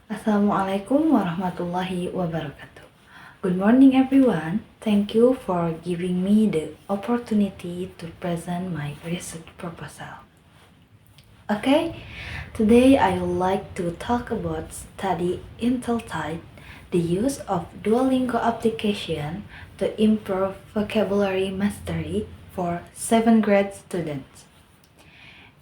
Assalamualaikum warahmatullahi wabarakatuh. Good morning, everyone. Thank you for giving me the opportunity to present my research proposal. Okay, today I would like to talk about study Inteltide, the use of Duolingo application to improve vocabulary mastery for 7th grade students.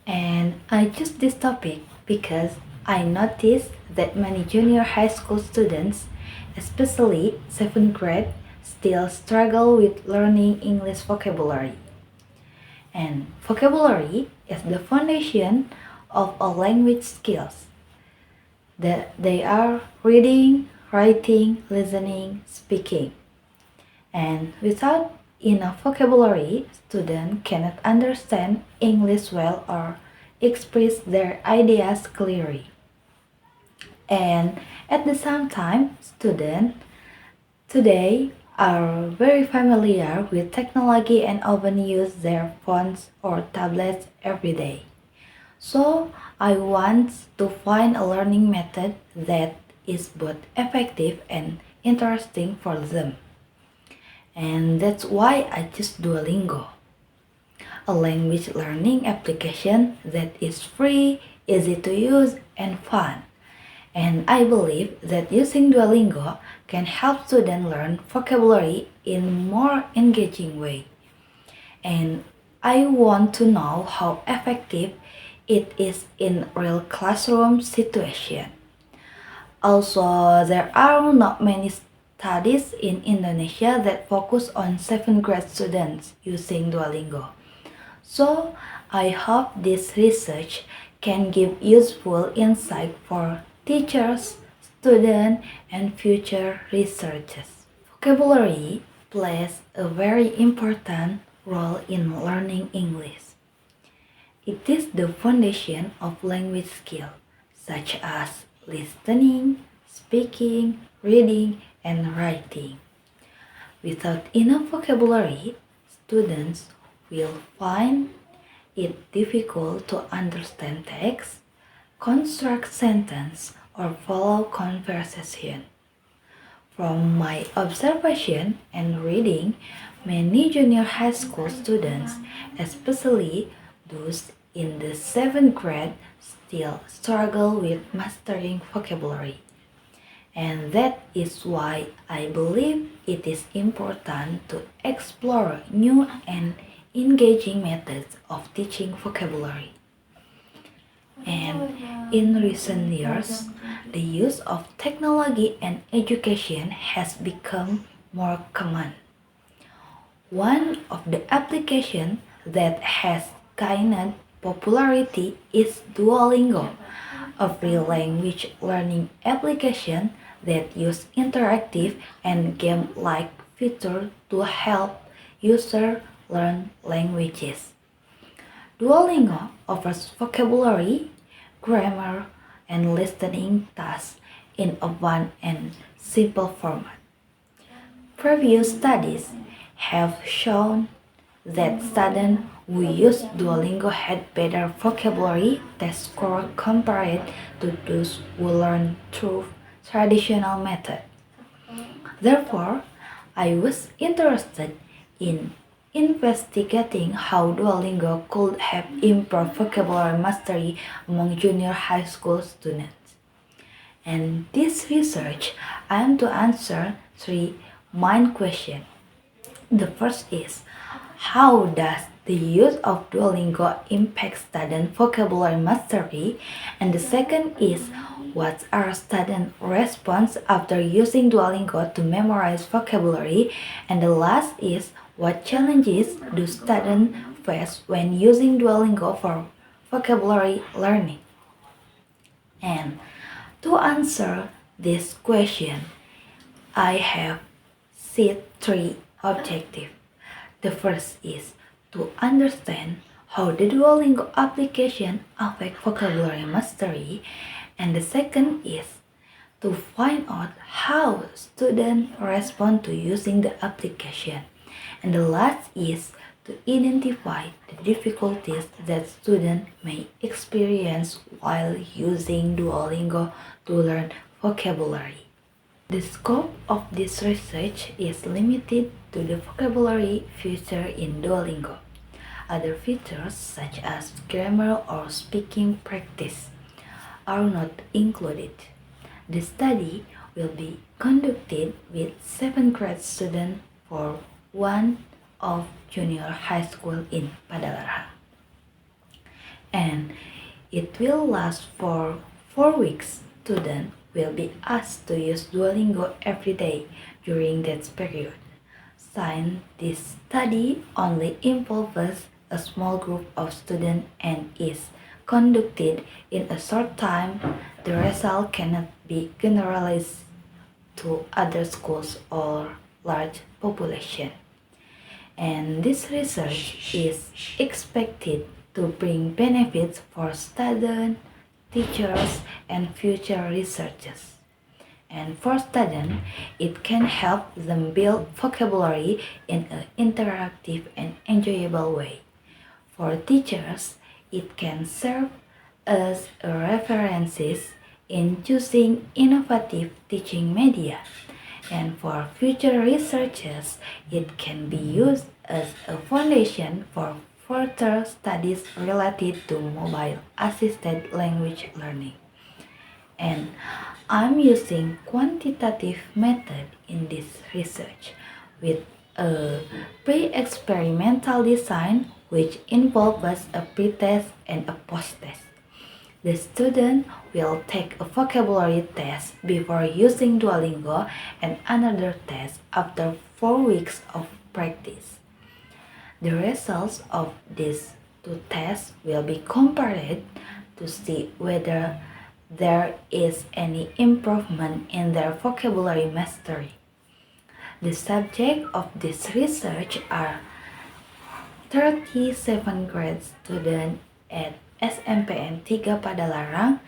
And I choose this topic because I noticed that many junior high school students, especially 7th grade, still struggle with learning English vocabulary. And vocabulary is the foundation of all language skills. They are reading, writing, listening, speaking. And without enough vocabulary, students cannot understand English well or express their ideas clearly. And at the same time, students today are very familiar with technology and often use their phones or tablets every day. So, I want to find a learning method that is both effective and interesting for them. And that's why I choose Duolingo, a language learning application that is free, easy to use, and fun. And I believe that using Duolingo can help students learn vocabulary in more engaging way. And I want to know how effective it is in real classroom situation. Also, there are not many studies in Indonesia that focus on 7th grade students using Duolingo. So, I hope this research can give useful insight for teachers, students, and future researchers. Vocabulary plays a very important role in learning English. It is the foundation of language skills such as listening, speaking, reading, and writing. Without enough vocabulary, students will find it difficult to understand text, construct sentence, or follow conversation. From my observation and reading, many junior high school students, especially those in the 7th grade, still struggle with mastering vocabulary. And that is why I believe it is important to explore new and engaging methods of teaching vocabulary. And in recent years, the use of technology and education has become more common. One of the applications that has gained popularity is Duolingo, a free language learning application that uses interactive and game-like features to help users learn languages. Duolingo offers vocabulary, grammar, and listening tasks in a fun and simple format. Previous studies have shown that students who use Duolingo had better vocabulary test score compared to those who learn through traditional method. Therefore, I was interested in investigating how Duolingo could help improve vocabulary mastery among junior high school students. And this research aimed to answer three main questions. The first is, how does the use of Duolingo impact student vocabulary mastery? And the second is, what are student response after using Duolingo to memorize vocabulary? And the last is, what challenges do students face when using Duolingo for vocabulary learning? And to answer this question, I have set three objectives. The first is to understand how the Duolingo application affects vocabulary mastery, and the second is to find out how students respond to using the application, and the last is to identify the difficulties that students may experience while using Duolingo to learn vocabulary. The scope of this research is limited to the vocabulary feature in Duolingo. Other features such as grammar or speaking practice are not included. The study will be conducted with 7th grade students for one of junior high school in Padalarang. And it will last for 4 weeks. Students will be asked to use Duolingo every day during that period. Since this study only involves a small group of students and is conducted in a short time, the result cannot be generalized to other schools or large population. And this research is expected to bring benefits for students, teachers, and future researchers. And for students, it can help them build vocabulary in an interactive and enjoyable way. For teachers, it can serve as a references in choosing innovative teaching media. And for future researchers, it can be used as a foundation for further studies related to mobile-assisted language learning. And I'm using quantitative method in this research with a pre-experimental design which involves a pre-test and a post-test. The student will take a vocabulary test before using Duolingo and another test after 4 weeks of practice. The results of these 2 tests will be compared to see whether there is any improvement in their vocabulary mastery. The subject of this research are 37 grade students at SMPN 3 Padalarang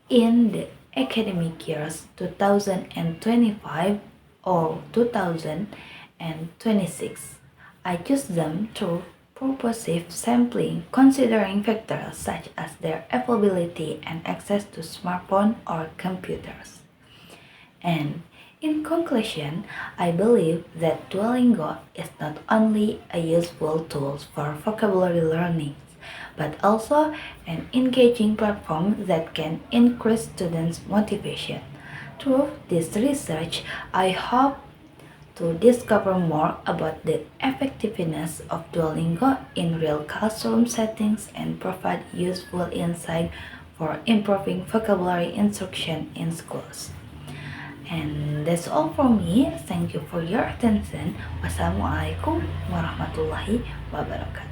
in the academic years 2025 or 2026. I choose them through purposive sampling considering factors such as their availability and access to smartphone or computers. And in conclusion, I believe that Duolingo is not only a useful tool for vocabulary learning, but also an engaging platform that can increase students' motivation. Through this research, I hope to discover more about the effectiveness of Duolingo in real classroom settings and provide useful insight for improving vocabulary instruction in schools. And that's all for me. Thank you for your attention. Wassalamualaikum warahmatullahi wabarakatuh.